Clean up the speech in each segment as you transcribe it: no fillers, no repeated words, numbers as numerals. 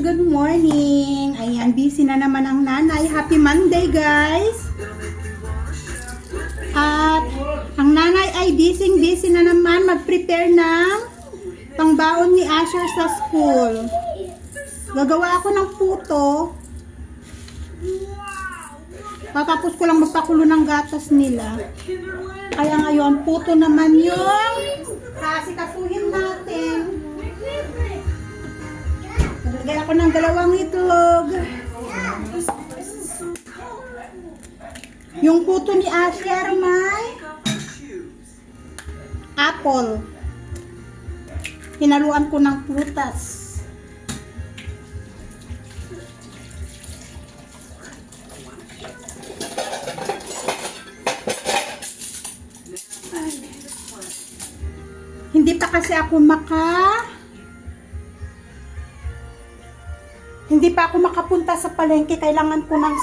good morning. Ayan, busy na naman ang nanay. Happy Monday, guys. At ang nanay ay busy na naman mag-prepare ng pangbaon ni Asher sa school. Gagawa ako ng puto. Tapos ko lang magpakulo ng gatas nila. Kaya ngayon, puto naman yung kasikasuhin natin. Naglagay ako ng 2 itlog. Yung puto ni Asher may apple. Hinaluan ko ng prutas. Hindi pa kasi ako makapunta sa palengke. Kailangan ko ng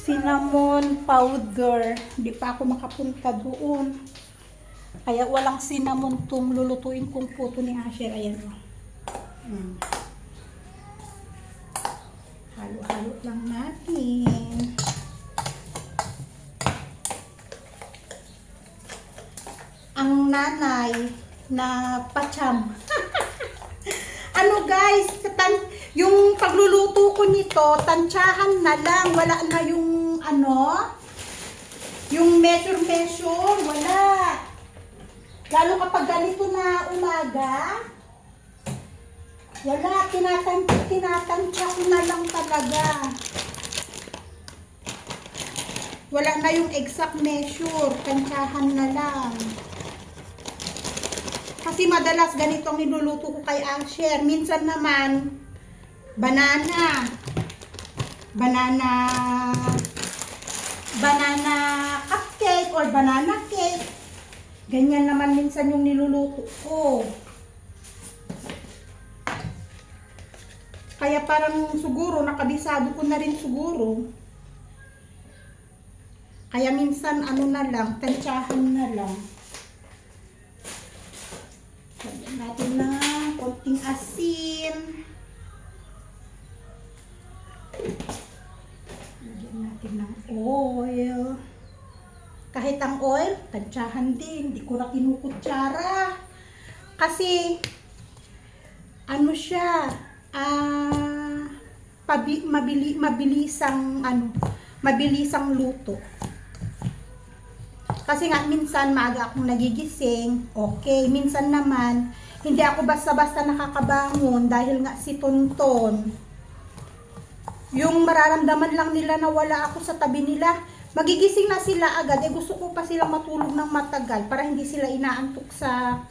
cinnamon powder. Hindi pa ako makapunta doon. Kaya walang cinnamon tong lulutuin kong puto ni Asher. Ayan o. Halo-halo lang natin. Ang nanay na pacham. Ano guys, yung pagluluto ko nito, tansyahan na lang, wala na yung yung measure, wala. Lalo kapag ganito na umaga, wala, tinatansya ko na lang talaga. Wala na yung exact measure, tansyahan na lang. Kasi madalas ganito ang niluluto ko kay Asher. Minsan naman, banana cupcake or banana cake. Ganyan naman minsan yung niluluto ko. Kaya parang siguro, nakabisado ko na rin siguro. Kaya minsan na lang, tansyahan na lang. Lagyan natin na konting asin. Lagyan natin ng oil. Kahit ang oil, tansyahan din. Hindi ko na kinukutsara. Kasi, siya, mabilisang luto. Kasi nga, minsan maaga akong nagigising, okay. Minsan naman, hindi ako basta-basta nakakabangon dahil nga si Tonton. Yung mararamdaman lang nila na wala ako sa tabi nila, magigising na sila agad. Gusto ko pa sila matulog ng matagal para hindi sila inaantok sa,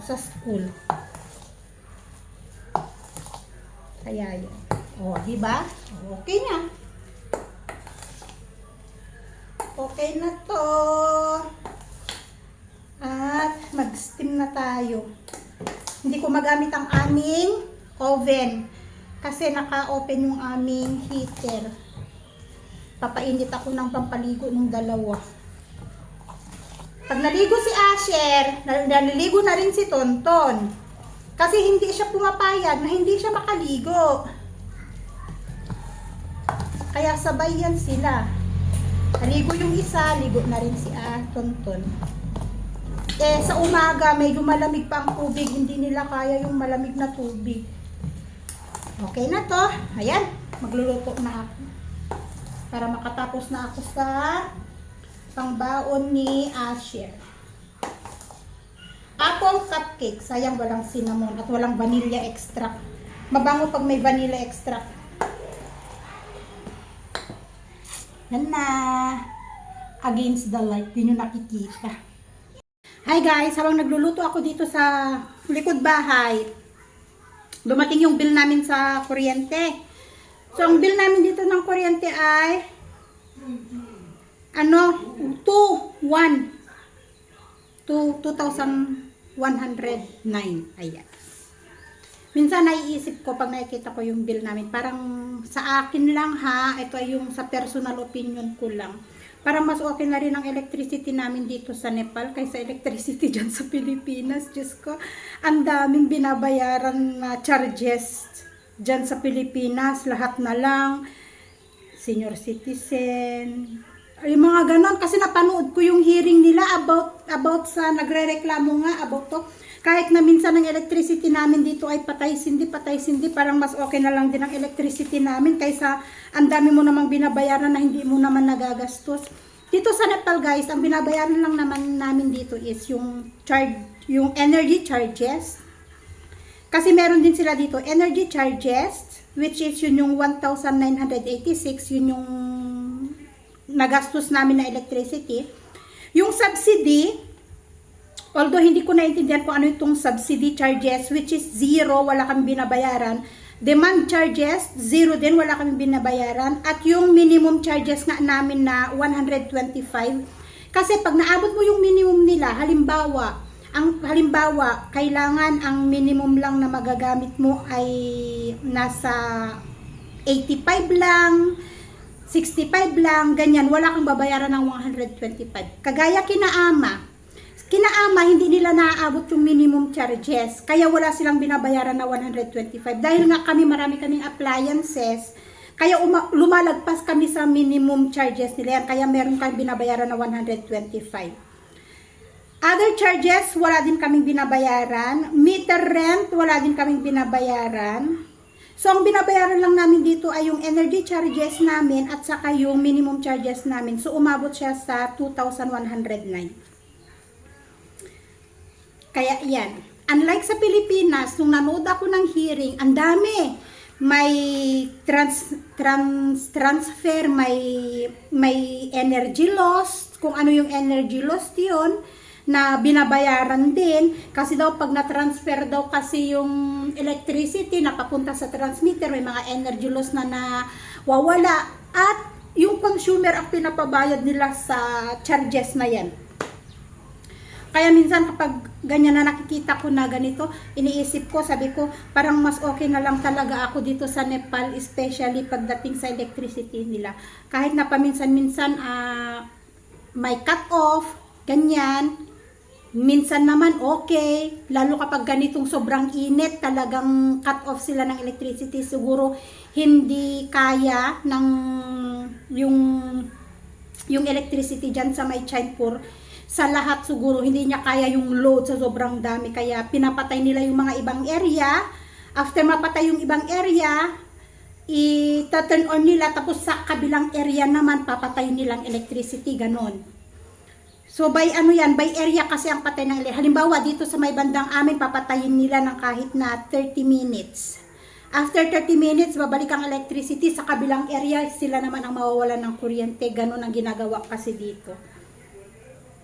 sa school. Kaya yun. O, diba? Okay na. Okay na to. At mag-steam na tayo. Hindi ko magamit ang aming oven kasi naka-open yung aming heater. Papainit ako ng pampaligo ng 2. Pag naligo si Asher, naliligo na rin si Tonton. Kasi hindi siya pumapayag na hindi siya makaligo. Kaya sabay yan sila. Naligo yung isa, ligo na rin si Tonton. Sa umaga, medyo malamig pa ang tubig. Hindi nila kaya yung malamig na tubig. Okay na to. Ayan, magluluto na ako. Para makatapos na ako sa pangbaon ni Asher. Apple cupcake. Sayang walang cinnamon at walang vanilla extract. Mabango pag may vanilla extract. Yan na. Against the light. Di nyo nakikita. Hi guys. Habang nagluluto ako dito sa likod bahay, dumating yung bill namin sa kuryente. So, ang bill namin dito ng kuryente ay 2,109. Ayan. Minsan naiisip ko pag nakikita ko yung bill namin, parang sa akin lang ha, ito ay yung sa personal opinion ko lang. Para mas okay na rin ang electricity namin dito sa Nepal kaysa electricity dyan sa Pilipinas. Diyos ko, ang daming binabayaran na charges dyan sa Pilipinas. Lahat na lang, senior citizen, yung mga ganon. Kasi napanood ko yung hearing nila about sa nagre-reklamo nga about to. Kahit na minsan ang electricity namin dito ay patay-sindi, parang mas okay na lang din ang electricity namin kaysa ang dami mo namang binabayaran na hindi mo naman nagagastos. Dito sa Nepal guys, ang binabayaran lang naman namin dito is yung energy charges. Kasi meron din sila dito energy charges, which is yun yung 1,986, yun yung nagastos namin na electricity. Yung subsidy, although hindi ko naintindihan kung ano itong subsidy charges, which is 0, wala kami binabayaran. Demand charges, 0 din, wala kami binabayaran. At yung minimum charges nga namin na 125. Kasi pag naabot mo yung minimum nila, halimbawa, kailangan ang minimum lang na magagamit mo ay nasa 85 lang, 65 lang, ganyan. Wala kang babayaran ng 125. Kagaya kina-ama, hindi nila naaabot yung minimum charges. Kaya wala silang binabayaran na 125. Dahil nga marami kaming appliances, kaya lumalagpas kami sa minimum charges nila yan. Kaya meron kang binabayaran na 125. Other charges, wala din kaming binabayaran. Meter rent, wala din kaming binabayaran. So, ang binabayaran lang namin dito ay yung energy charges namin at saka yung minimum charges namin. So, umabot siya sa 2,109. Kaya yan. Unlike sa Pilipinas, nung nanood ako ng hearing, ang dami. May transfer, may energy loss. Kung ano yung energy loss yun, na binabayaran din. Kasi daw pag na-transfer daw kasi yung electricity na papunta sa transmitter, may mga energy loss na nawawala. At yung consumer ang pinapabayad nila sa charges na yan. Kaya minsan kapag ganyan na nakikita ko na ganito, iniisip ko, sabi ko, parang mas okay na lang talaga ako dito sa Nepal, especially pagdating sa electricity nila. Kahit na paminsan-minsan may cut off, ganyan. Minsan naman okay, lalo kapag ganitong sobrang init, talagang cut off sila ng electricity. Siguro hindi kaya ng yung electricity dyan sa may Chainpur. Sa lahat siguro hindi niya kaya yung load sa sobrang dami, kaya pinapatay nila yung mga ibang area. After mapatay yung ibang area, i-turn on nila, tapos sa kabilang area naman papatay nilang electricity, ganon. So by by area kasi ang patay ng electricity. Halimbawa dito sa may bandang amin, papatayin nila ng kahit na 30 minutes. After 30 minutes, babalik ang electricity. Sa kabilang area, sila naman ang mawawalan ng kuryente. Ganon ang ginagawa kasi dito.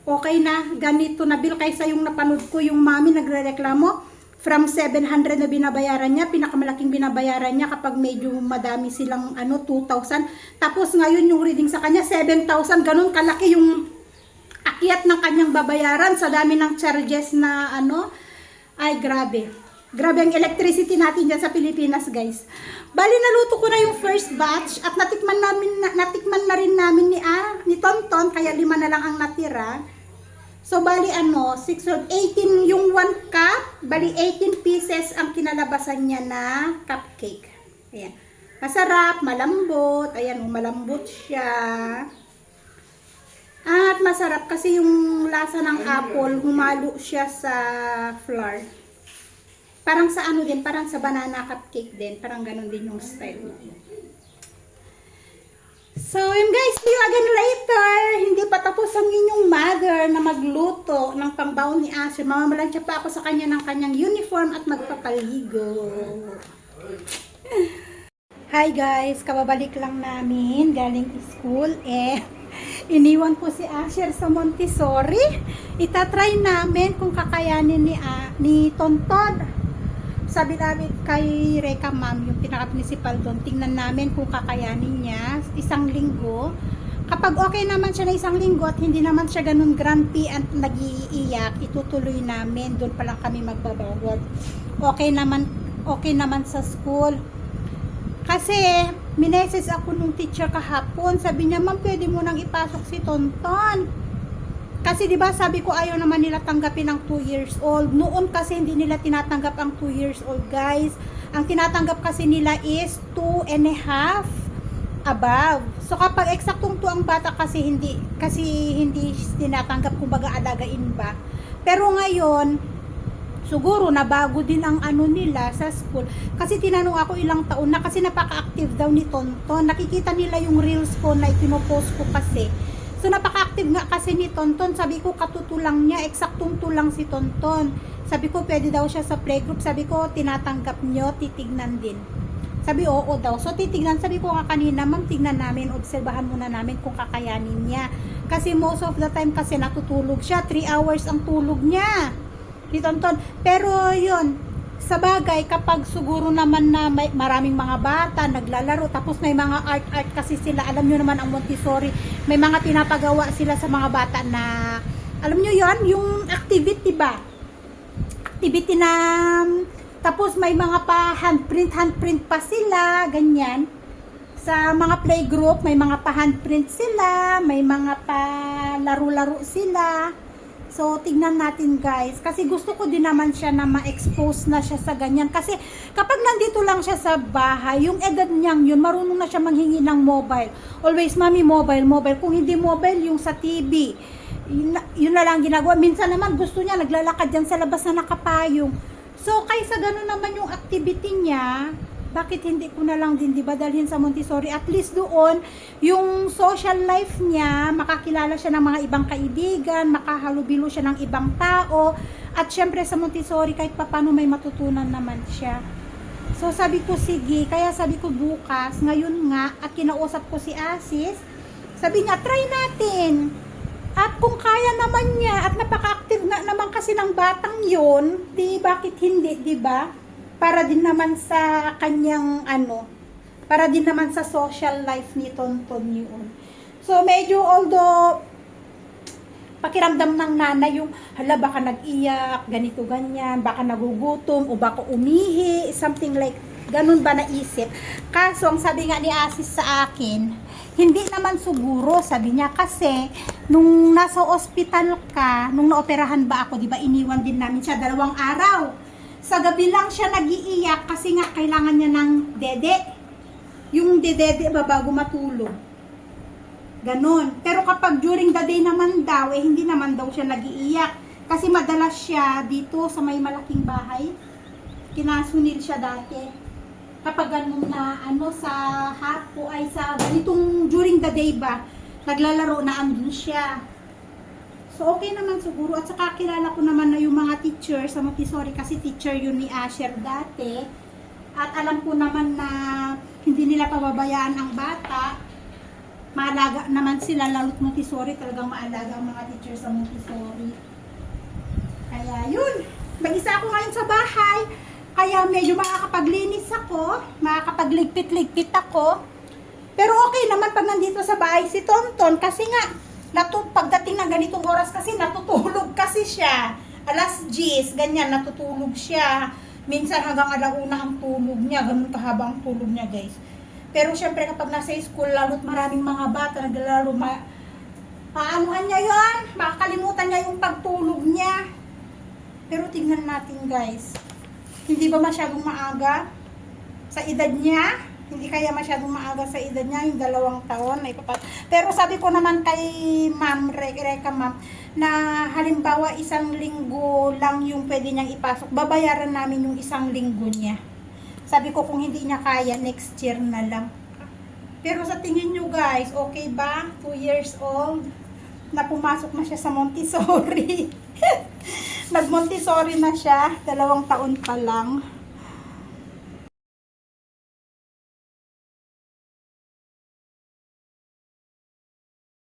Okay na, ganito na bill kaysa yung napanood ko, yung mami nagrereklamo from 700 na binabayaran niya, pinakamalaking binabayaran niya kapag medyo madami silang 2,000. Tapos ngayon yung reading sa kanya 7,000, ganun kalaki yung akyat ng kanyang babayaran sa dami ng charges na ay grabe. Grabe ang electricity natin dyan sa Pilipinas, guys. Bali, naluto ko na yung first batch at natikman na rin namin ni Tonton, kaya 5 na lang ang natira. So, bali 18 yung 1 cup, bali 18 pieces ang kinalabasan niya na cupcake. Ayan. Masarap, malambot. Ayan, malambot siya. At masarap kasi yung lasa ng apple, humalo siya sa flour. Parang sa din, parang sa banana cupcake din. Parang ganun din yung style. So, yun guys, see you again later. Hindi pa tapos ang inyong mother na magluto ng pangbaon ni Asher. Mamamalansya pa ako sa kanya ng kanyang uniform at magpapaligo. Hi guys, kababalik lang namin galing school. Iniwan ko si Asher sa Montessori. Itatry namin kung kakayanin ni Tonton. Sabi namin kay Reka Ma'am, yung pinaka-principal doon, tingnan namin kung kakayanin niya 1 linggo. Kapag okay naman siya na 1 linggo at hindi naman siya ganun grumpy at nag-iiyak, itutuloy namin. Doon pa lang kami magbabawal. Okay naman sa school. Kasi Mineses ako nung teacher kahapon. Sabi niya, ma'am, pwede mo nang ipasok si Tonton. Kasi 'di ba sabi ko ayaw naman nila tanggapin ang 2 years old. Noon kasi hindi nila tinatanggap ang 2 years old, guys. Ang tinatanggap kasi nila is 2.5 above. So kapag eksaktong 2 ang bata kasi hindi tinatanggap, kumbaga alagain ba. Pero ngayon siguro nabago din ang ano nila sa school. Kasi tinanong ako ilang taon na, kasi napaka-active daw ni Tonton. Nakikita nila yung reels ko na ipinopost ko kasi. So napaka-active nga kasi ni Tonton. Sabi ko katutulang niya, eksaktong tulang si Tonton. Sabi ko pwede daw siya sa playgroup. Sabi ko tinatanggap nyo, titignan din. Sabi oo daw. So titignan, sabi ko nga kanina, ma'am, tignan namin, obserbahan muna namin kung kakayanin niya. Kasi most of the time kasi natutulog siya. 3 hours ang tulog niya ni Tonton. Pero yun, sa bagay, kapag siguro naman na may maraming mga bata naglalaro, tapos may mga art kasi sila, alam nyo naman ang Montessori, may mga pinapagawa sila sa mga bata na, alam nyo yon, yung activity ba? Activity na, tapos may mga pa handprint pa sila, ganyan. Sa mga playgroup, may mga pa handprint sila, may mga pa laro-laro sila. So, tignan natin, guys. Kasi gusto ko din naman siya na ma-expose na siya sa ganyan. Kasi kapag nandito lang siya sa bahay, yung edad niyang yun, marunong na siya manghingi ng mobile. Always, mami, mobile. Kung hindi mobile, yung sa TV. Yun na lang ginagawa. Minsan naman gusto niya, naglalakad dyan sa labas na nakapayong. So, kaysa ganun naman yung activity niya, bakit hindi ko na lang din, diba, dalhin sa Montessori? At least doon, yung social life niya, makakilala siya ng mga ibang kaibigan, makahalubilo siya ng ibang tao, at syempre sa Montessori, kahit papano may matutunan naman siya. So sabi ko, sige, kaya sabi ko bukas, ngayon nga, at kinausap ko si Asis, sabi niya, try natin. At kung kaya naman niya, at napaka-active na naman kasi ng batang yun, di bakit hindi, di ba? Para din naman sa kanyang para din naman sa social life ni Tonton yun. So medyo, although pakiramdam ng nanay yung, hala, baka nag-iyak, ganito ganyan, baka nagugutom o baka umihi, something like ganun ba naisip. Kaso ang sabi nga ni Asis sa akin, hindi naman siguro, sabi niya, kasi nung nasa ospital ka, nung naoperahan ba ako, di ba, iniwan din namin siya 2 araw. Sa gabi lang siya nag-iiyak kasi nga kailangan niya ng dede. Yung dede ba bago matulog. Ganon. Pero kapag during the day naman daw, hindi naman daw siya nag-iiyak. Kasi madalas siya dito sa may malaking bahay. Kinasunil siya dati. Kapag ganun na sa hapo ay sa ganitong during the day ba, naglalaro na andun siya. So, okay naman siguro. At saka kilala ko naman na yung mga teacher sa Montessori kasi teacher yun ni Asher dati. At alam ko naman na hindi nila pababayaan ang bata. Maalaga naman sila, lalo't Montessori. Talagang maalaga ang mga teacher sa Montessori. Kaya yun. Mag-isa ako ngayon sa bahay. Kaya medyo makakapaglinis ako. Makakapagligpit-ligpit ako. Pero okay naman pag nandito sa bahay si Tonton. Kasi nga, pagdating ng ganitong oras kasi natutulog kasi siya. 10:00, ganyan, natutulog siya. Minsan hanggang 1:00 ang tulog niya. Ganun kahaba ang tulog niya, guys. Pero syempre kapag nasa school, lalo't maraming mga bata naglalaro, paanohan niya yun? Makakalimutan niya yung pagtulog niya. Pero tingnan natin, guys. Hindi ba masyadong maaga sa edad niya? Hindi kaya masyadong maaga sa edad niya, yung 2 taon. Pero sabi ko naman kay Ma'am, Reka Ma'am, na halimbawa 1 linggo lang yung pwede niyang ipasok. Babayaran namin yung 1 linggo niya. Sabi ko kung hindi niya kaya, next year na lang. Pero sa tingin nyo, guys, okay ba? 2 years old, na pumasok na siya sa Montessori. Nag-Montessori na siya, 2 taon pa lang.